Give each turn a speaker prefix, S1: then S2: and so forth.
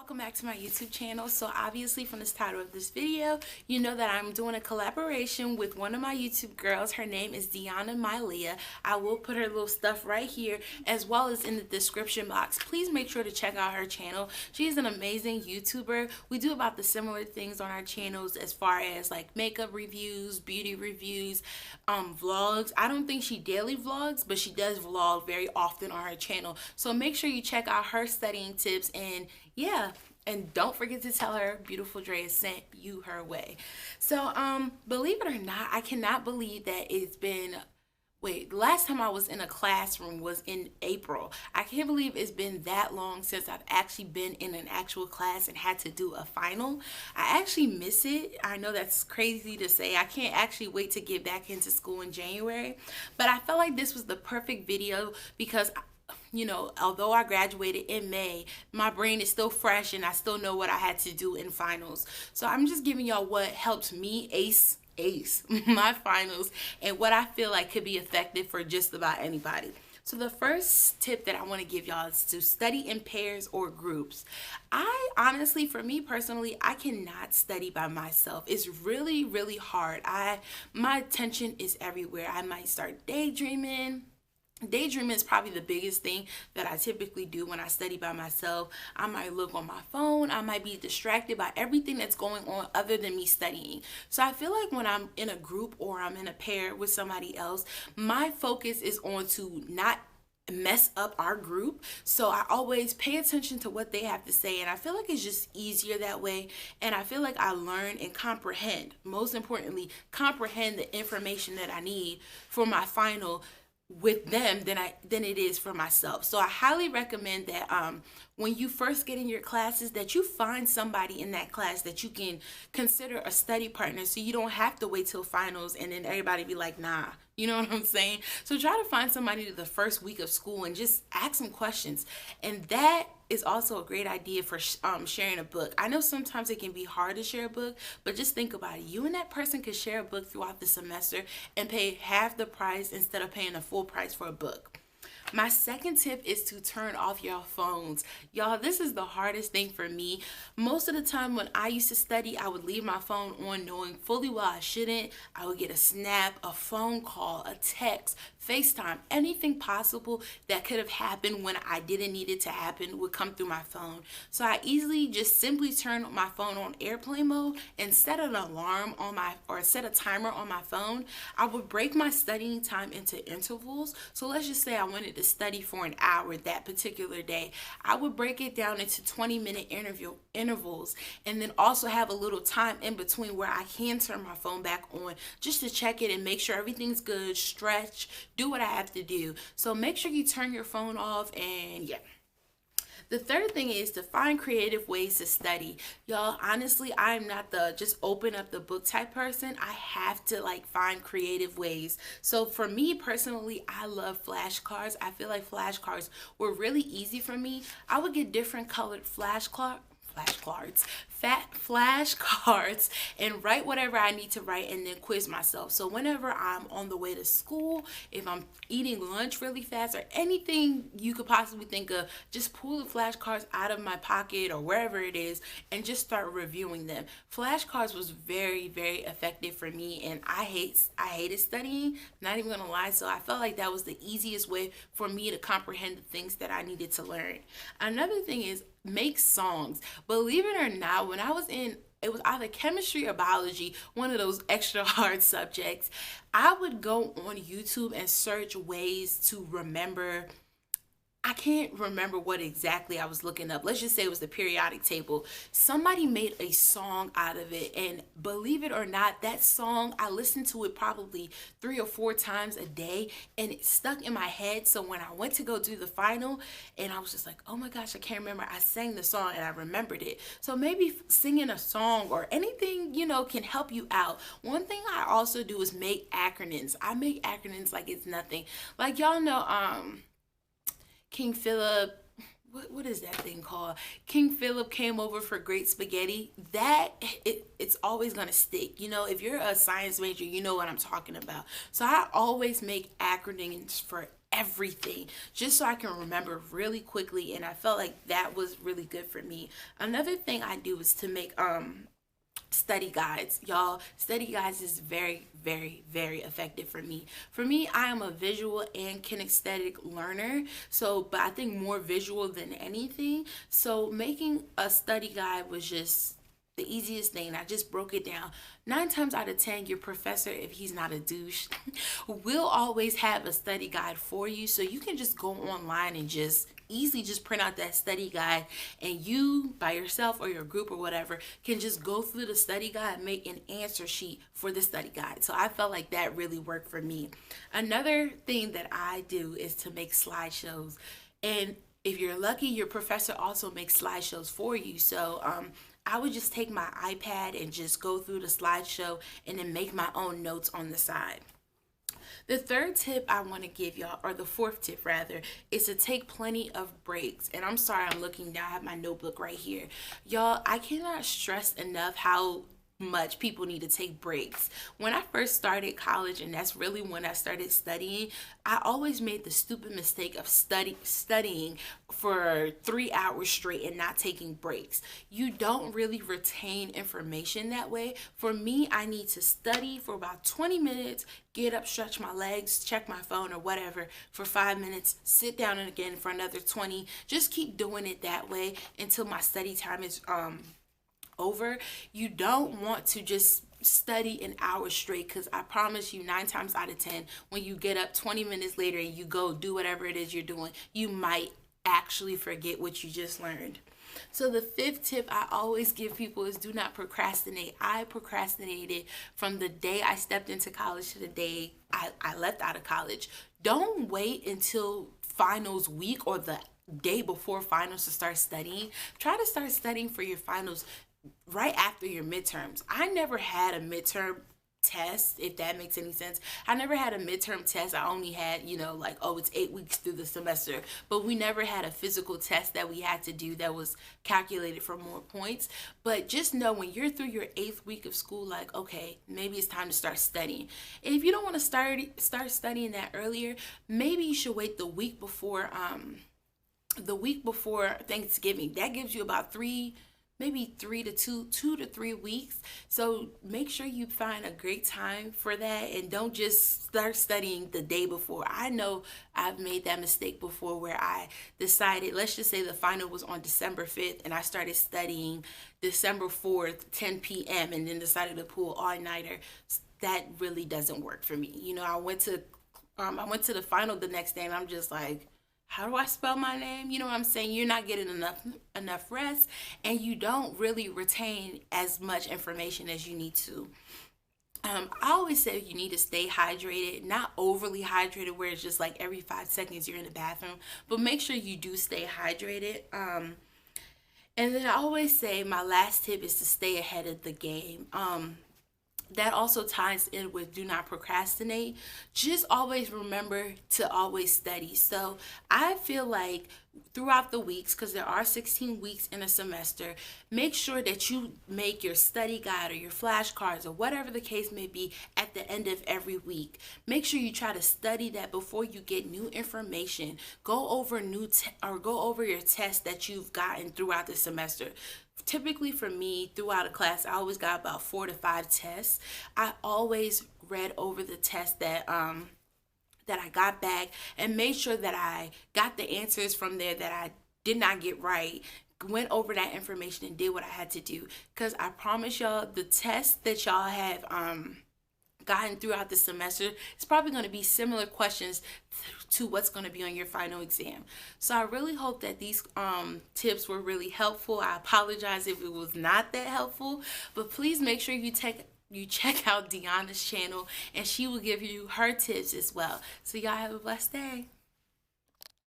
S1: Welcome back to my YouTube channel. So obviously from this title of this video, you know that I'm doing a collaboration with one of my YouTube girls. Her name is Deonna Myleah. I will put her little stuff right here as well as in the description box. Please make sure to check out her channel. She's an amazing YouTuber. We do about the similar things on our channels as far as like makeup reviews, beauty reviews, vlogs. I don't think she daily vlogs, but she does vlog very often on her channel. So make sure you check out her studying tips, and yeah, and don't forget to tell her BeautifulDreaa sent you her way. So believe it or not, I cannot believe that it's been, wait, the last time I was in a classroom was in April. I can't believe it's been that long since I've actually been in an actual class and had to do a final. I actually miss it. I know that's crazy to say. I can't actually wait to get back into school in January, but I felt like this was the perfect video because, you know, although I graduated in May, my brain is still fresh and I still know what I had to do in finals. So I'm just giving y'all what helped me ace my finals and what I feel like could be effective for just about anybody. So the first tip that I want to give y'all is to study in pairs or groups. I honestly, for me personally, I cannot study by myself. It's really, really hard. My attention is everywhere. I might start daydreaming. Daydreaming is probably the biggest thing that I typically do when I study by myself. I might look on my phone. I might be distracted by everything that's going on other than me studying. So I feel like when I'm in a group or I'm in a pair with somebody else, my focus is on to not mess up our group. So I always pay attention to what they have to say, and I feel like it's just easier that way, and I feel like I learn and comprehend, most importantly, comprehend the information that I need for my final with them than it is for myself. So I highly recommend that when you first get in your classes, that you find somebody in that class that you can consider a study partner, so you don't have to wait till finals and then everybody be like, nah. You know what I'm saying? So try to find somebody the first week of school and just ask some questions. And that is also a great idea for sharing a book. I know sometimes it can be hard to share a book, but just think about it. You and that person could share a book throughout the semester and pay half the price instead of paying a full price for a book. My second tip is to turn off your phones. Y'all, this is the hardest thing for me. Most of the time when I used to study, I would leave my phone on knowing fully well I shouldn't. I would get a snap, a phone call, a text, FaceTime, anything possible that could have happened when I didn't need it to happen would come through my phone. So I easily just simply turn my phone on airplane mode and set an alarm on or set a timer on my phone. I would break my studying time into intervals. So let's just say I wanted to study for an hour that particular day. I would break it down into 20-minute intervals, and then also have a little time in between where I can turn my phone back on just to check it and make sure everything's good, stretch, do what I have to do. So make sure you turn your phone off, and yeah. The third thing is to find creative ways to study. Y'all, honestly, I'm not the just open up the book type person. I have to like find creative ways. So for me personally, I love flashcards. I feel like flashcards were really easy for me. I would get different colored flashcards and write whatever I need to write and then quiz myself. So whenever I'm on the way to school, if I'm eating lunch really fast or anything you could possibly think of, just pull the flashcards out of my pocket or wherever it is and just start reviewing them. Flashcards was very, very effective for me, and I hated studying, not even gonna lie. So I felt like that was the easiest way for me to comprehend the things that I needed to learn. Another thing is make songs. Believe it or not, when I was in, it was either chemistry or biology, one of those extra hard subjects, I would go on YouTube and search ways to remember. I can't remember what exactly I was looking up. Let's just say it was the periodic table. Somebody made a song out of it, and believe it or not, that song, I listened to it probably 3 or 4 times a day, and it stuck in my head. So when I went to go do the final, and I was just like, oh my gosh, I can't remember, I sang the song and I remembered it. So maybe singing a song or anything, you know, can help you out. One thing I also do is make acronyms. I make acronyms like it's nothing. Like y'all know, King Philip, what is that thing called? King Philip came over for great spaghetti. It's always gonna stick. You know, if you're a science major, you know what I'm talking about. So I always make acronyms for everything just so I can remember really quickly, and I felt like that was really good for me. Another thing I do is to make study guides. Y'all, study guides is very, very effective for me. I am a visual and kinesthetic learner, so but I think more visual than anything. So making a study guide was just the easiest thing. I just broke it down. 9 times out of 10, your professor, if he's not a douche, will always have a study guide for you. So you can just go online and just easily just print out that study guide, and you by yourself or your group or whatever can just go through the study guide and make an answer sheet for the study guide. So I felt like that really worked for me. Another thing that I do is to make slideshows. And if you're lucky, your professor also makes slideshows for you. So I would just take my iPad and just go through the slideshow and then make my own notes on the side. The third tip I want to give y'all, or the fourth tip rather, is to take plenty of breaks. And I'm sorry, I'm looking down. I have my notebook right here. Y'all, I cannot stress enough how much people need to take breaks. When I first started college, and that's really when I started studying, I always made the stupid mistake of studying for 3 hours straight and not taking breaks. You don't really retain information that way. For me, I need to study for about 20 minutes, get up, stretch my legs, check my phone or whatever for 5 minutes, sit down and again for another 20. Just keep doing it that way until my study time is over. You don't want to just study an hour straight, because I promise you 9 times out of 10, when you get up 20 minutes later and you go do whatever it is you're doing, you might actually forget what you just learned. So the fifth tip I always give people is do not procrastinate. I procrastinated from the day I stepped into college to the day I left out of college. Don't wait until finals week or the day before finals to start studying. Try to start studying for your finals right after your midterms. I never had a midterm test, if that makes any sense. I never had a midterm test. I only had, like, oh, it's 8 weeks through the semester, but we never had a physical test that we had to do that was calculated for more points. But just know when you're through your 8th week of school, like, okay, maybe it's time to start studying. And if you don't want to start studying that earlier, maybe you should wait the week before Thanksgiving. That gives you about maybe 2 to 3 weeks. So make sure you find a great time for that, and don't just start studying the day before. I know I've made that mistake before where I decided, let's just say the final was on December 5th and I started studying December 4th, 10 p.m. and then decided to pull all-nighter. That really doesn't work for me. I went to the final the next day and I'm just like, how do I spell my name? You know what I'm saying? You're not getting enough rest, and you don't really retain as much information as you need to. I always say you need to stay hydrated, not overly hydrated where it's just like every 5 seconds you're in the bathroom, but make sure you do stay hydrated. And then I always say my last tip is to stay ahead of the game. That also ties in with do not procrastinate. Just always remember to always study. So I feel like throughout the weeks, because there are 16 weeks in a semester, make sure that you make your study guide or your flashcards or whatever the case may be at the end of every week. Make sure you try to study that before you get new information. Go over go over your tests that you've gotten throughout the semester. Typically for me, throughout a class, I always got about 4 to 5 tests. I always read over the tests that I got back and made sure that I got the answers from there that I did not get right, went over that information and did what I had to do. Because I promise y'all, the tests that y'all have gotten throughout the semester, it's probably going to be similar questions to what's going to be on your final exam. So I really hope that these tips were really helpful. I apologize if it was not that helpful, but please make sure you check out Deonna's channel, and she will give you her tips as well. So y'all have a blessed day.